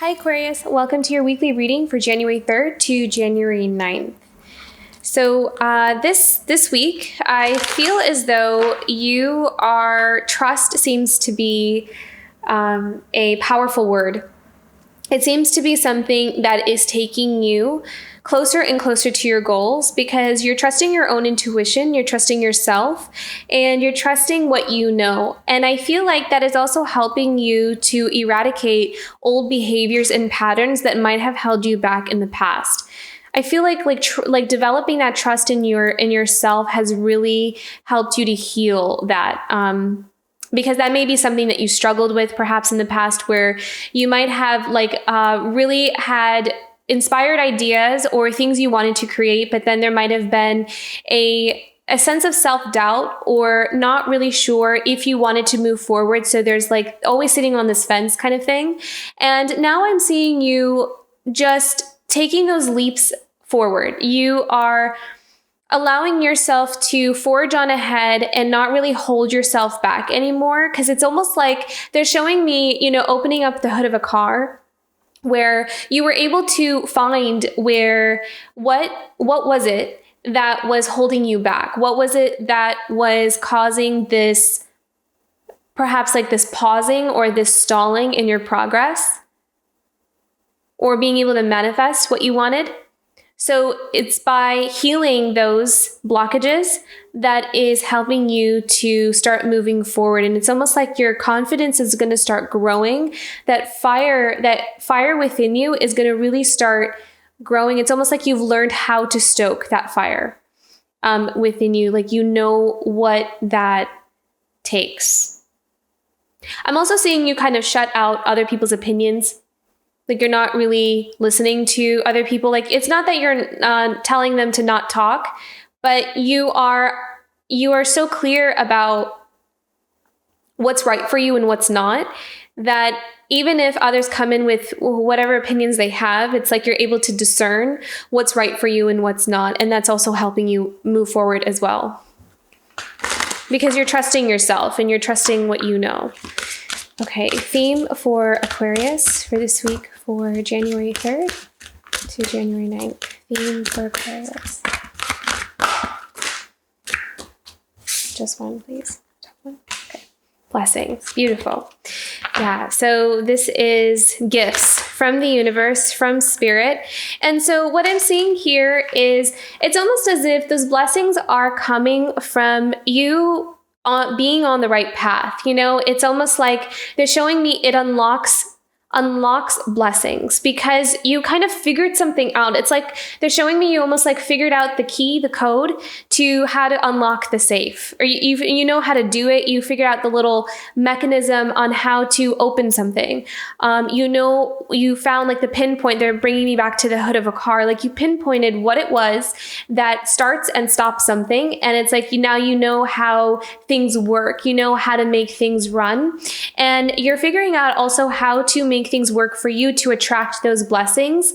Hi Aquarius, welcome to your weekly reading for January 3rd to January 9th. So this week, I feel as though trust seems to be a powerful word. It seems to be something that is taking you closer and closer to your goals because you're trusting your own intuition, you're trusting yourself, and you're trusting what you know. And I feel like that is also helping you to eradicate old behaviors and patterns that might have held you back in the past. I feel like developing that trust in yourself has really helped you to heal that. Because that may be something that you struggled with perhaps in the past, where you might have really had inspired ideas or things you wanted to create, but then there might have been a sense of self-doubt or not really sure if you wanted to move forward. So there's like always sitting on this fence kind of thing. And now I'm seeing you just taking those leaps forward. You are allowing yourself to forge on ahead and not really hold yourself back anymore. Because it's almost like they're showing me, opening up the hood of a car where you were able to find what was it that was holding you back? What was it that was causing this, perhaps like this pausing or this stalling in your progress or being able to manifest what you wanted? So it's by healing those blockages that is helping you to start moving forward. And it's almost like your confidence is going to start growing. That fire within you is going to really start growing. It's almost like you've learned how to stoke that fire within you. Like you know what that takes. I'm also seeing you kind of shut out other people's opinions. Like you're not really listening to other people. Like it's not that you're telling them to not talk, but you are so clear about what's right for you and what's not, that even if others come in with whatever opinions they have, it's like you're able to discern what's right for you and what's not. And that's also helping you move forward as well, because you're trusting yourself and you're trusting what you know. Okay, theme for Aquarius for this week for January 3rd to January 9th. Theme for Aquarius. Just one, please. One. Okay. Blessings. Beautiful. Yeah, so this is gifts from the universe, from spirit. And so what I'm seeing here is it's almost as if those blessings are coming from you being on the right path. It's almost like they're showing me it unlocks blessings because you kind of figured something out. It's like they're showing me you almost like figured out the key, the code to how to unlock the safe, or you know how to do it. You figured out the little mechanism on how to open something. You found like the pinpoint. They're bringing me back to the hood of a car. Like you pinpointed what it was that starts and stops something. And it's like now you know how things work. You know how to make things run. And you're figuring out also how to make things work for you to attract those blessings.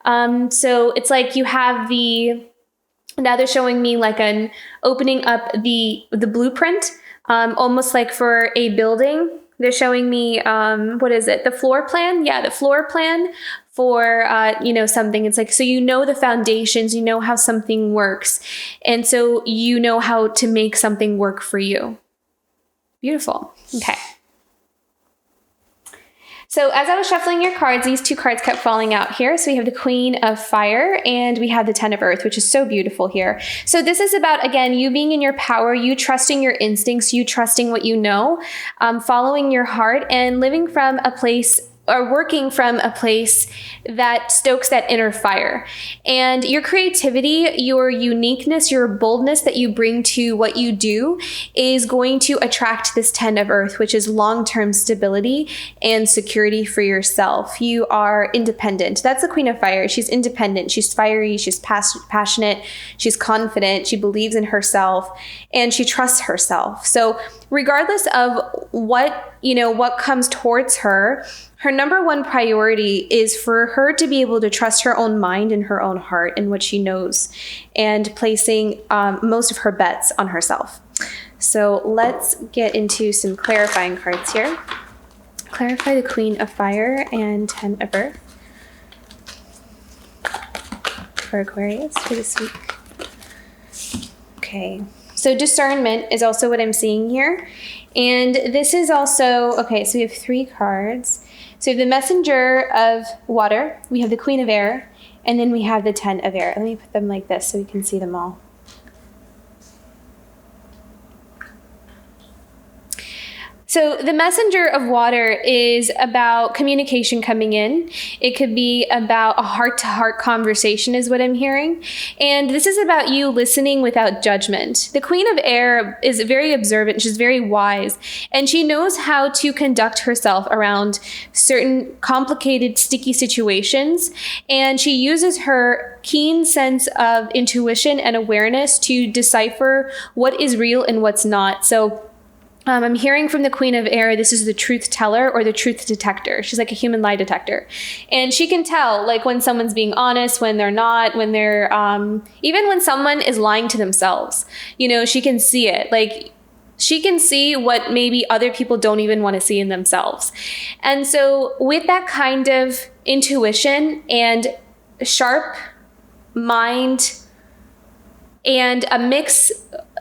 So it's like you have now they're showing me like an opening up the blueprint, almost like for a building. They're showing me, what is it? The floor plan? Yeah, the floor plan for, something. It's like, so the foundations, you know how something works. And so you know how to make something work for you. Beautiful. Okay. So as I was shuffling your cards, these two cards kept falling out here. So we have the Queen of Fire and we have the Ten of Earth, which is so beautiful here. So this is about, again, you being in your power, you trusting your instincts, you trusting what you know, following your heart and living from a place or working from a place that stokes that inner fire. And your creativity, your uniqueness, your boldness that you bring to what you do is going to attract this Ten of Earth, which is long-term stability and security for yourself. You are independent. That's the Queen of Fire. She's independent. She's fiery. She's passionate. She's confident. She believes in herself and she trusts herself. So regardless of what comes towards her, her number one priority is for her to be able to trust her own mind and her own heart and what she knows, and placing most of her bets on herself. So let's get into some clarifying cards here Clarify the Queen of Fire and 10 of Earth for Aquarius for this week. Okay, so discernment is also what I'm seeing here. And this is also, okay, so we have 3 cards. So we have the Messenger of Water, we have the Queen of Air, and then we have the 10 of Air. Let me put them like this so we can see them all. So the Messenger of Water is about communication coming in. It could be about a heart-to-heart conversation is what I'm hearing. And this is about you listening without judgment. The Queen of Air is very observant. She's very wise. And she knows how to conduct herself around certain complicated, sticky situations. And she uses her keen sense of intuition and awareness to decipher what is real and what's not. So I'm hearing from the Queen of Air, this is the truth teller or the truth detector. She's like a human lie detector. And she can tell like when someone's being honest, when they're not, when they're, even when someone is lying to themselves, you know, she can see it. Like she can see what maybe other people don't even want to see in themselves. And so with that kind of intuition and sharp mind and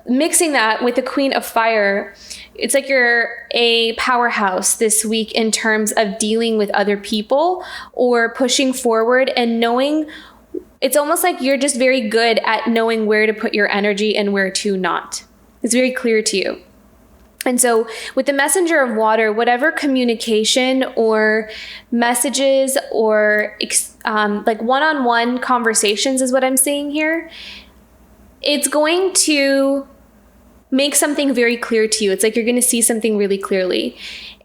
mixing that with the Queen of Fire, it's like you're a powerhouse this week in terms of dealing with other people or pushing forward and knowing. It's almost like you're just very good at knowing where to put your energy and where to not. It's very clear to you. And so with the Messenger of Water, whatever communication or messages or like one-on-one conversations is what I'm seeing here, it's going to make something very clear to you. It's like you're going to see something really clearly.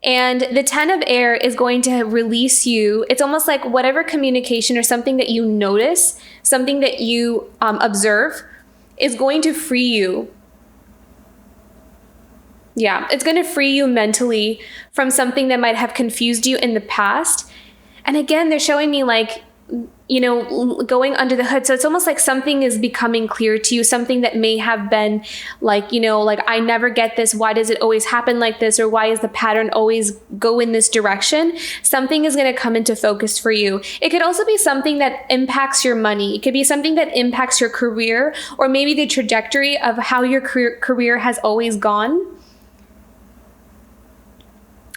And the 10 of Air is going to release you. It's almost like whatever communication or something that you notice, something that you observe is going to free you. Yeah, it's going to free you mentally from something that might have confused you in the past. And again, they're showing me like, you know, going under the hood. So it's almost like something is becoming clear to you, something that may have been like, you know, like, I never get this. Why does it always happen like this? Or why is the pattern always go in this direction? Something is going to come into focus for you. It could also be something that impacts your money. It could be something that impacts your career or maybe the trajectory of how your career has always gone.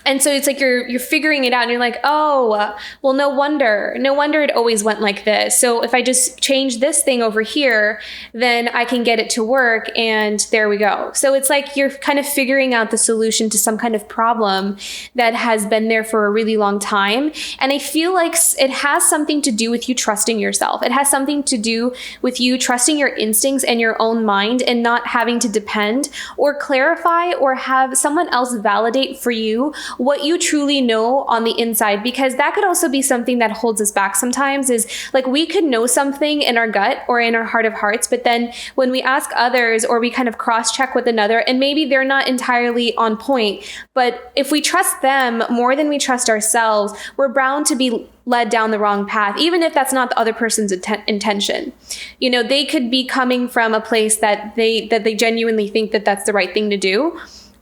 And so it's like you're figuring it out and you're like, oh, well, no wonder it always went like this. So if I just change this thing over here, then I can get it to work and there we go. So it's like you're kind of figuring out the solution to some kind of problem that has been there for a really long time. And I feel like it has something to do with you trusting yourself. It has something to do with you trusting your instincts and your own mind and not having to depend or clarify or have someone else validate for you what you truly know on the inside, because that could also be something that holds us back sometimes. Is like we could know something in our gut or in our heart of hearts, but then when we ask others or we kind of cross-check with another and maybe they're not entirely on point, but if we trust them more than we trust ourselves, we're bound to be led down the wrong path, even if that's not the other person's intention. You know, they could be coming from a place that they genuinely think that that's the right thing to do.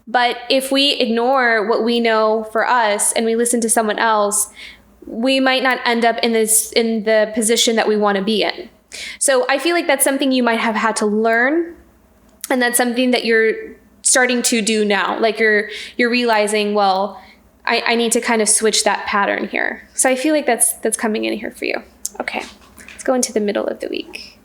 But if we ignore what we know for us and we listen to someone else, we might not end up in the position that we want to be in. So I feel like that's something you might have had to learn, and that's something that you're starting to do now. Like you're realizing, well, I need to kind of switch that pattern here. So I feel like that's coming in here for you. Okay, let's go into the middle of the week.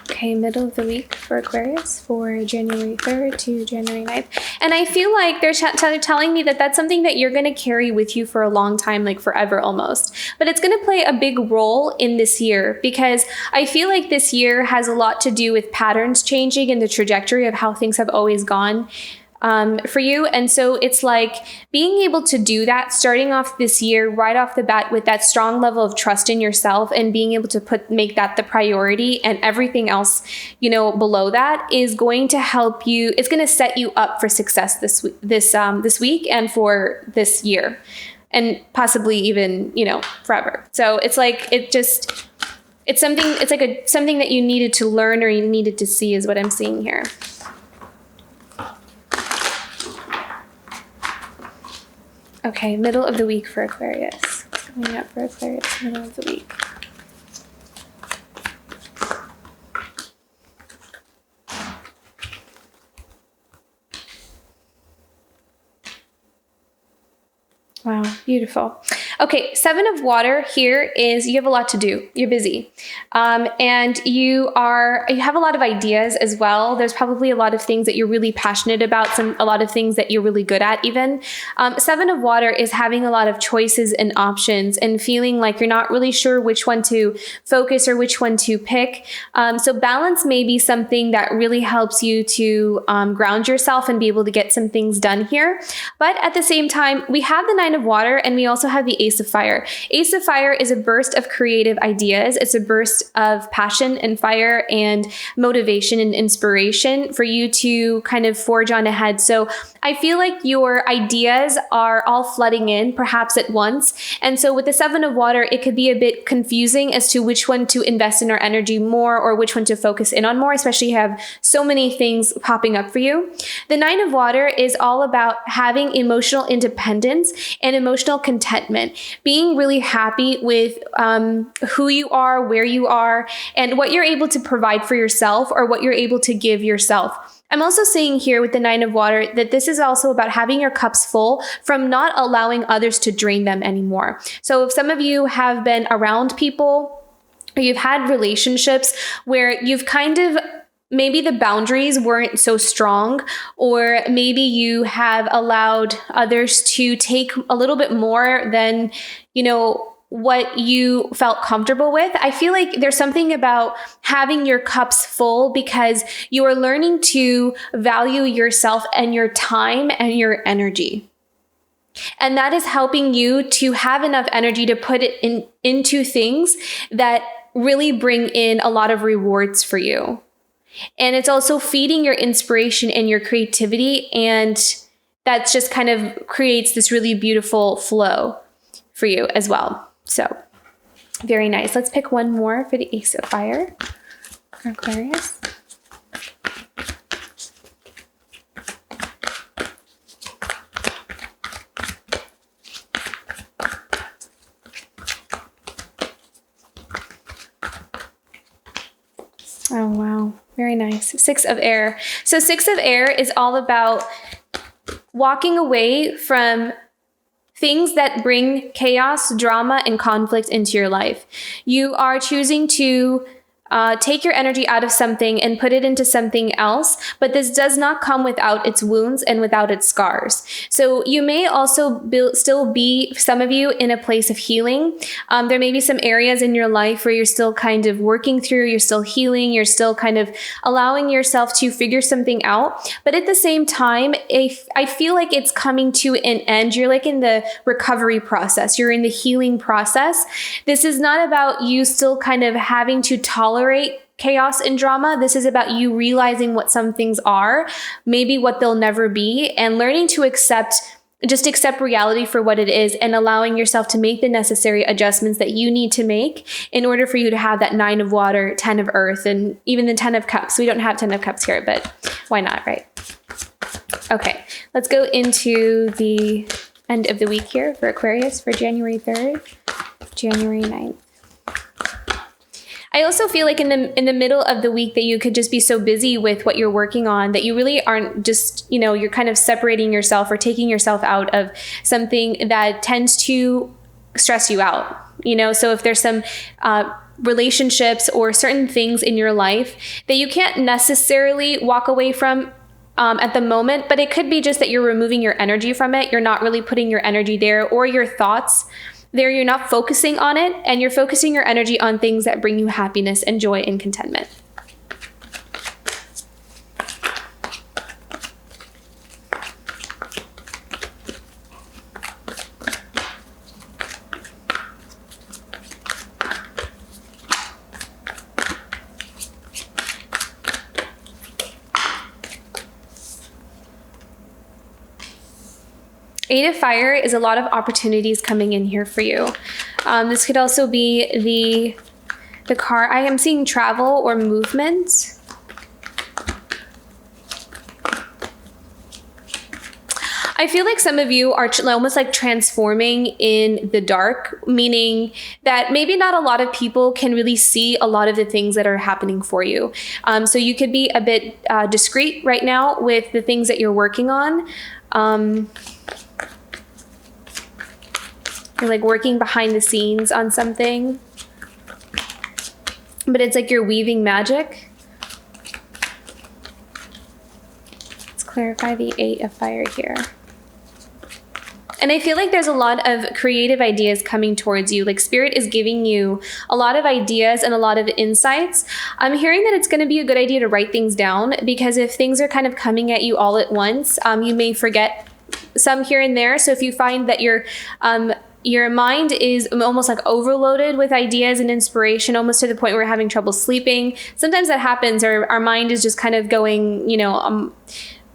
Okay, middle of the week for Aquarius for January 3rd to January 9th. And I feel like they're telling me that that's something that you're going to carry with you for a long time, like forever almost. But it's going to play a big role in this year because I feel like this year has a lot to do with patterns changing and the trajectory of how things have always gone. For you. And so it's like being able to do that, starting off this year right off the bat with that strong level of trust in yourself and being able to make that the priority, and everything else, you know, below that is going to help you. It's going to set you up for success this week and for this year, and possibly even, you know, forever. So it's like It's like something that you needed to learn or you needed to see is what I'm seeing here. Okay, middle of the week for Aquarius. What's coming up for Aquarius, middle of the week? Wow, beautiful. Okay, 7 of water here is you have a lot to do. You're busy. And you have a lot of ideas as well. There's probably a lot of things that you're really passionate about, a lot of things that you're really good at even. 7 of water is having a lot of choices and options and feeling like you're not really sure which one to focus or which one to pick. So balance may be something that really helps you to ground yourself and be able to get some things done here. But at the same time, we have the 9 of water and we also have the Ace of Fire. Ace of Fire is a burst of creative ideas. It's a burst of passion and fire and motivation and inspiration for you to kind of forge on ahead. So I feel like your ideas are all flooding in perhaps at once. And so with the 7 of water, it could be a bit confusing as to which one to invest in our energy more or which one to focus in on more, especially you have so many things popping up for you. The 9 of water is all about having emotional independence and emotional contentment, being really happy with who you are, where you are, and what you're able to provide for yourself or what you're able to give yourself. I'm also seeing here with the 9 of water that this is also about having your cups full from not allowing others to drain them anymore. So if some of you have been around people or you've had relationships where you've kind of maybe the boundaries weren't so strong, or maybe you have allowed others to take a little bit more than, what you felt comfortable with. I feel like there's something about having your cups full because you are learning to value yourself and your time and your energy. And that is helping you to have enough energy to put it into things that really bring in a lot of rewards for you. And it's also feeding your inspiration and your creativity. And that just kind of creates this really beautiful flow for you as well. So very nice. Let's pick one more for the Ace of Fire for Aquarius. Oh, wow. Very nice. 6 of air. So 6 of air is all about walking away from things that bring chaos, drama, and conflict into your life. You are choosing to take your energy out of something and put it into something else, but this does not come without its wounds and without its scars. So you may also still be, some of you, in a place of healing. There may be some areas in your life where you're still kind of working through, you're still healing, you're still kind of allowing yourself to figure something out. But at the same time, I feel like it's coming to an end. You're like in the recovery process. You're in the healing process. This is not about you still kind of having to tolerate chaos and drama. This is about you realizing what some things are, maybe what they'll never be, and learning to accept reality for what it is and allowing yourself to make the necessary adjustments that you need to make in order for you to have that 9 of water, 10 of earth, and even the 10 of cups. We don't have 10 of cups here, but why not, right? Okay, let's go into the end of the week here for Aquarius for January 3rd, January 9th. I also feel like in the middle of the week that you could just be so busy with what you're working on that you really aren't just, you're kind of separating yourself or taking yourself out of something that tends to stress you out. So if there's some relationships or certain things in your life that you can't necessarily walk away from at the moment, but it could be just that you're removing your energy from it. You're not really putting your energy there or your thoughts there. You're not focusing on it, and you're focusing your energy on things that bring you happiness and joy and contentment. Eight of Fire is a lot of opportunities coming in here for you. This could also be the The car, I am seeing travel or movement. I feel like some of you are almost like transforming in the dark, meaning that maybe not a lot of people can really see a lot of the things that are happening for you. So you could be a bit discreet right now with the things that you're working on. You're like working behind the scenes on something, but it's like you're weaving magic. Let's clarify the 8 of fire here. And I feel like there's a lot of creative ideas coming towards you. Like Spirit is giving you a lot of ideas and a lot of insights. I'm hearing that it's going to be a good idea to write things down, because if things are kind of coming at you all at once, you may forget some here and there. So if you find that your mind is almost like overloaded with ideas and inspiration, almost to the point where we're having trouble sleeping, sometimes that happens, or our mind is just kind of going,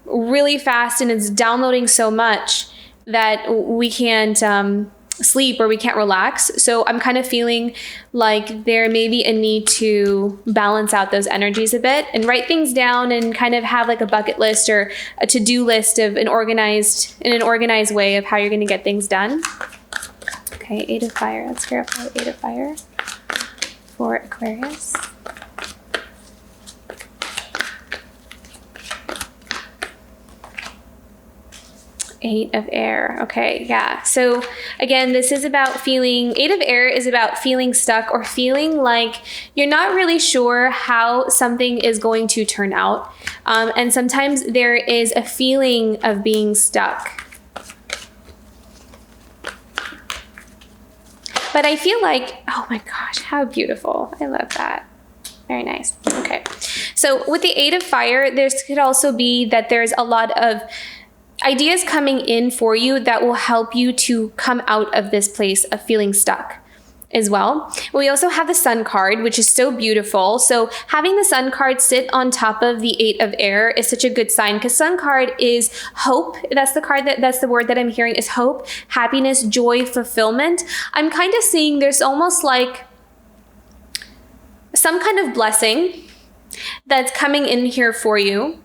really fast, and it's downloading so much that we can't sleep or we can't relax. So I'm kind of feeling like there may be a need to balance out those energies a bit and write things down and kind of have like a bucket list or a to-do list of in an organized way of how you're going to get things done. Okay, 8 of fire. Let's verify 8 of fire for Aquarius. 8 of air. Okay, yeah. So again, this is about feeling, 8 of air is about feeling stuck or feeling like you're not really sure how something is going to turn out. And sometimes there is a feeling of being stuck. But I feel like, oh my gosh, how beautiful. I love that. Very nice. Okay. So with the 8 of fire, there could also be that there's a lot of ideas coming in for you that will help you to come out of this place of feeling stuck as well. We also have the Sun card, which is so beautiful. So having the Sun card sit on top of the 8 of air is such a good sign, because Sun card is hope. That's the word that I'm hearing, is hope, happiness, joy, fulfillment. I'm kind of seeing there's almost like some kind of blessing that's coming in here for you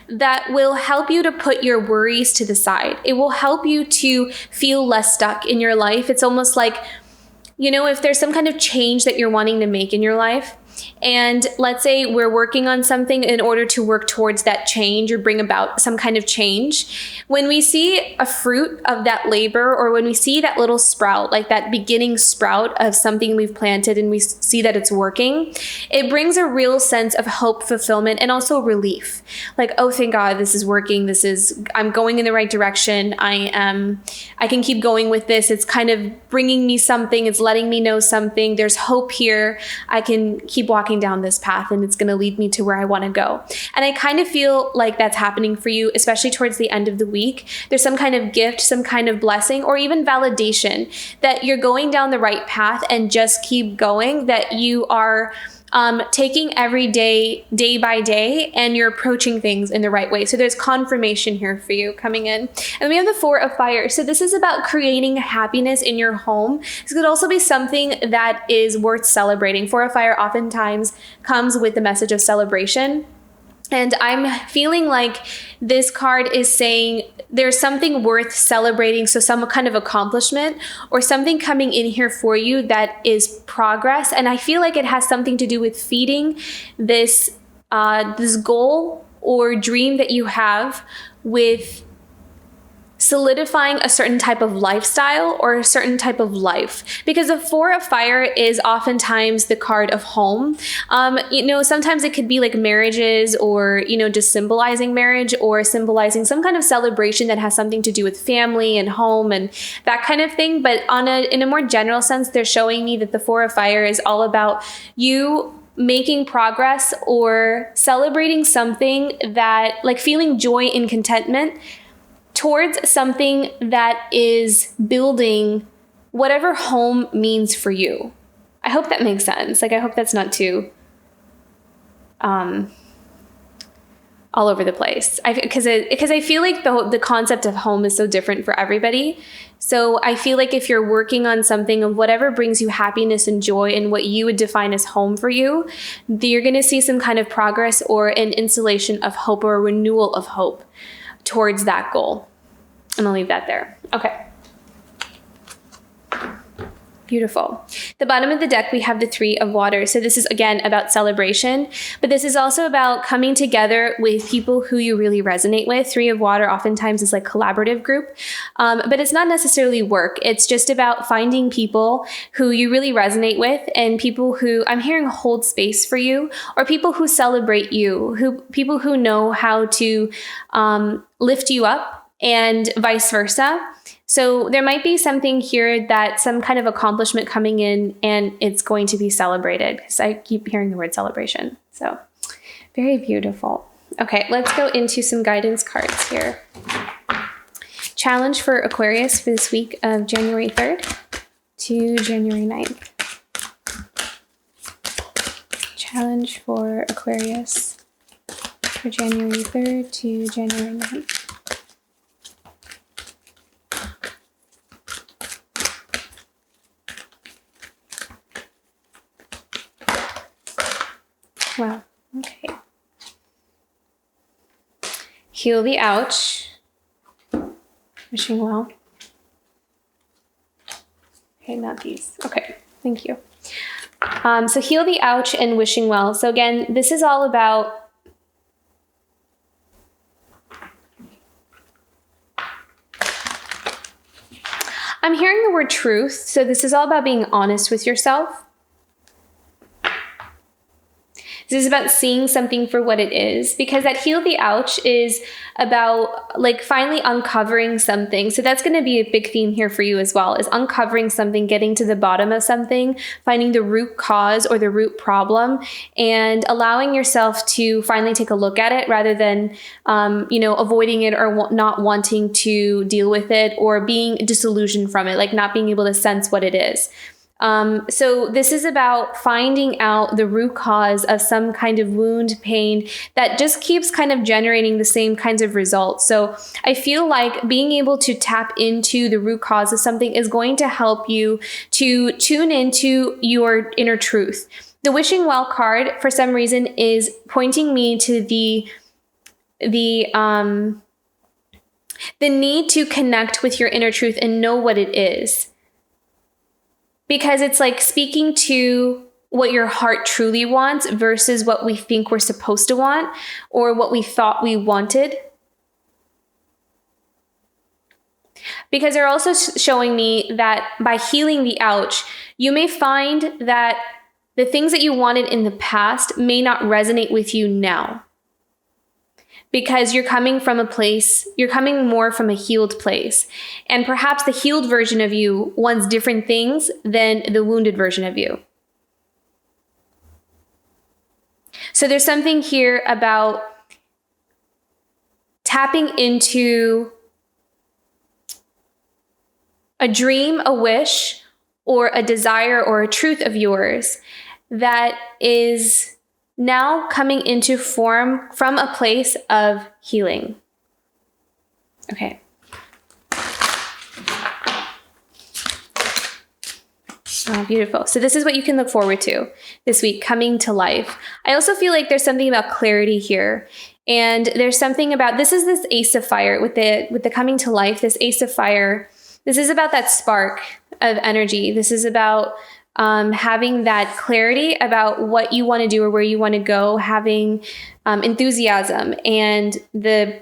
that will help you to put your worries to the side. It will help you to feel less stuck in your life. It's almost like, if there's some kind of change that you're wanting to make in your life, and let's say we're working on something in order to work towards that change or bring about some kind of change. When we see a fruit of that labor, or when we see that little sprout, like that beginning sprout of something we've planted, and we see that it's working, it brings a real sense of hope, fulfillment, and also relief. Like, oh, thank God this is working. I'm going in the right direction. I can keep going with this. It's kind of bringing me something. It's letting me know something. There's hope here. I can keep walking down this path, and it's going to lead me to where I want to go. And I kind of feel like that's happening for you, especially towards the end of the week. There's some kind of gift, some kind of blessing, or even validation that you're going down the right path, and just keep going, that you are taking every day, day by day, and you're approaching things in the right way. So there's confirmation here for you coming in. And we have the 4 of fire. So this is about creating happiness in your home. This could also be something that is worth celebrating. 4 of fire oftentimes comes with the message of celebration. And I'm feeling like this card is saying there's something worth celebrating. So some kind of accomplishment or something coming in here for you that is progress. And I feel like it has something to do with feeding this goal or dream that you have with solidifying a certain type of lifestyle or a certain type of life, because the 4 of fire is oftentimes the card of home. Sometimes it could be like marriages, or just symbolizing marriage, or symbolizing some kind of celebration that has something to do with family and home and that kind of thing. But in a more general sense, they're showing me that the 4 of fire is all about you making progress or celebrating something that, like, feeling joy and contentment towards something that is building whatever home means for you. I hope that makes sense. Like, I hope that's not too all over the place. Because I feel like the concept of home is so different for everybody. So I feel like if you're working on something of whatever brings you happiness and joy and what you would define as home for you, you're going to see some kind of progress or an installation of hope or a renewal of hope towards that goal. I'm going to leave that there. Okay. Beautiful. The bottom of the deck, we have the Three of Water. So this is, again, about celebration, but this is also about coming together with people who you really resonate with. Three of Water oftentimes is like collaborative group, but it's not necessarily work. It's just about finding people who you really resonate with and people who, I'm hearing, hold space for you, or people who celebrate you, people who know how to lift you up and vice versa. So there might be something here that some kind of accomplishment coming in and it's going to be celebrated, because I keep hearing the word celebration. So very beautiful. Okay, let's go into some guidance cards here. Challenge for Aquarius for this week of January 3rd to January 9th. Challenge for Aquarius for January 3rd to January 9th. Wow. Okay. Heal the ouch. Wishing well. Okay, not these. Okay, thank you. So heal the ouch and wishing well. So again, this is all about I'm hearing the word truth. So this is all about being honest with yourself. This is about seeing something for what it is, because that heal the ouch is about like finally uncovering something. So that's going to be a big theme here for you as well, is uncovering something, getting to the bottom of something, finding the root cause or the root problem, and allowing yourself to finally take a look at it rather than, avoiding it or not wanting to deal with it or being disillusioned from it, like not being able to sense what it is. So this is about finding out the root cause of some kind of wound, pain that just keeps kind of generating the same kinds of results. So I feel like being able to tap into the root cause of something is going to help you to tune into your inner truth. The wishing well card, for some reason, is pointing me to the need to connect with your inner truth and know what it is. Because it's like speaking to what your heart truly wants versus what we think we're supposed to want or what we thought we wanted. Because they're also showing me that by healing the ouch, you may find that the things that you wanted in the past may not resonate with you now. Because you're coming from a place, you're coming more from a healed place. And perhaps the healed version of you wants different things than the wounded version of you. So there's something here about tapping into a dream, a wish, or a desire or a truth of yours that is now coming into form from a place of healing. Okay. Oh, beautiful. So this is what you can look forward to this week, coming to life. I also feel like there's something about clarity here. And there's something about, this is this Ace of Fire with the coming to life, this Ace of Fire. This is about that spark of energy. This is about having that clarity about what you want to do or where you want to go, having enthusiasm and the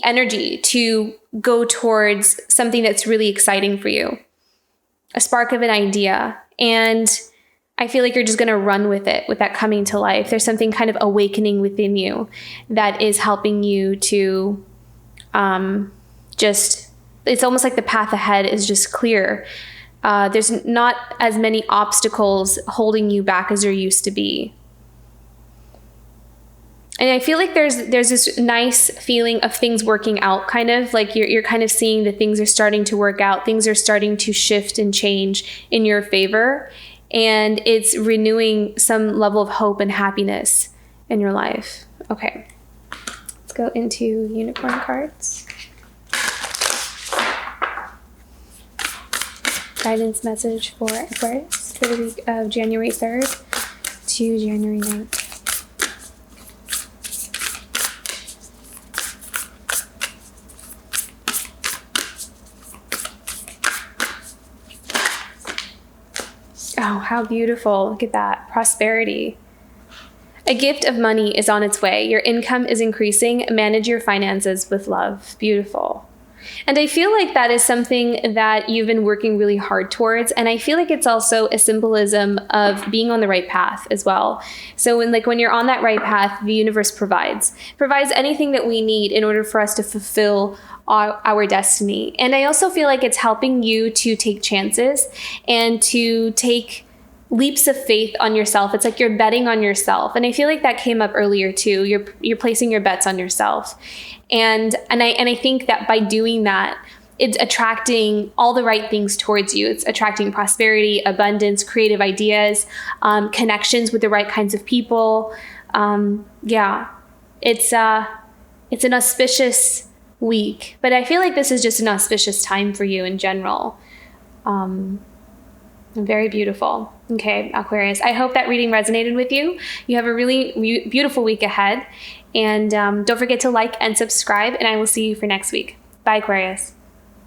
energy to go towards something that's really exciting for you, a spark of an idea. And I feel like you're just going to run with it, with that coming to life. There's something kind of awakening within you that is helping you to it's almost like the path ahead is just clear. There's not as many obstacles holding you back as there used to be. And I feel like there's this nice feeling of things working out, kind of like you're kind of seeing that things are starting to work out. Things are starting to shift and change in your favor. And it's renewing some level of hope and happiness in your life. Okay. go into unicorn cards. Guidance message for Aquarius for the week of January 3rd to January 9th. Oh, how beautiful. Look at that. Prosperity. A gift of money is on its way. Your income is increasing. Manage your finances with love. Beautiful. And I feel like that is something that you've been working really hard towards. And I feel like it's also a symbolism of being on the right path as well. So when you're on that right path, the universe provides anything that we need in order for us to fulfill our destiny. And I also feel like it's helping you to take chances and to take leaps of faith on yourself. It's like you're betting on yourself. And I feel like that came up earlier too. You're placing your bets on yourself. And I think that by doing that, it's attracting all the right things towards you. It's attracting prosperity, abundance, creative ideas, connections with the right kinds of people. It's an auspicious week, but I feel like this is just an auspicious time for you in general. Very beautiful. Okay, Aquarius, I hope that reading resonated with you. You have a really beautiful week ahead. And don't forget to like and subscribe, and I will see you for next week. Bye, Aquarius.